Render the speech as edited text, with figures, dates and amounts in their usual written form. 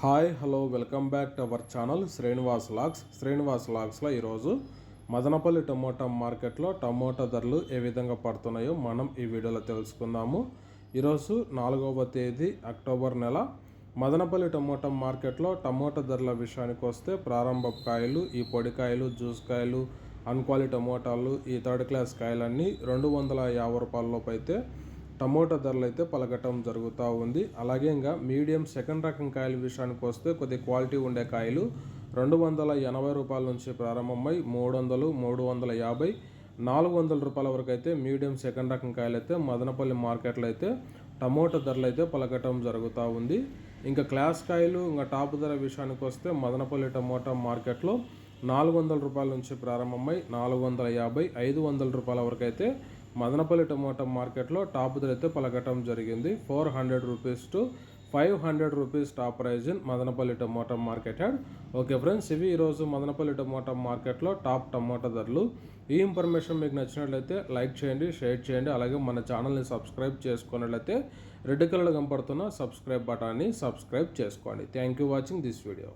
Hi hello welcome back to our channel Srinivas లాగ్స్లో ఈరోజు Madanapalle tomato మార్కెట్లో టమోటా ధరలు ఏ విధంగా పడుతున్నాయో మనం ఈ వీడియోలో తెలుసుకుందాము. ఈరోజు 4వ తేదీ అక్టోబర్ నెల మదనపల్లి టమోటా మార్కెట్లో టమోటా ధరల విషయానికి వస్తే ప్రారంభ కాయలు, ఈ పొడికాయలు, జ్యూస్ కాయలు, అన్క్వాలిటీ టమోటాలు, ఈ థర్డ్ క్లాస్ కాయలన్నీ 250 రూపాయల లోపు అయితే టమోటా ధరలు అయితే పలకటం జరుగుతూ ఉంది. అలాగే ఇంకా మీడియం సెకండ్ రకం కాయల విషయానికి వస్తే కొద్ది క్వాలిటీ ఉండే కాయలు 280 రూపాయల నుంచి ప్రారంభమై 300, 350, 400 రూపాయల వరకు అయితే మీడియం సెకండ్ రకం కాయలు అయితే మదనపల్లి మార్కెట్లో అయితే టమోటా ధరలు అయితే పలకటం జరుగుతూ ఉంది. ఇంకా క్లాస్ కాయలు ఇంకా టాప్ ధర విషయానికి వస్తే మదనపల్లి టమోటా మార్కెట్లో 400 రూపాయల నుంచి ప్రారంభమై 450, 500 రూపాయల వరకు అయితే మదనపల్లి టమోటా మార్కెట్లో టాప్ ధర అయితే పలకటం జరిగింది. 400 rupees to 500 rupees top price in Madanapalle tomato market yard. Okay friends, ఇవి ఈరోజు మదనపల్లి టమోటా మార్కెట్లో టాప్ టమోటా ధరలు. ఈ ఇన్ఫర్మేషన్ మీకు నచ్చినట్లయితే లైక్ చేయండి, షేర్ చేయండి. అలాగే మన ఛానల్ని సబ్స్క్రైబ్ చేసుకున్నట్లయితే రెడ్ కలర్ కనపడుతున్న సబ్స్క్రైబ్ బటన్ని సబ్స్క్రైబ్ చేసుకోండి. Thank you watching this video.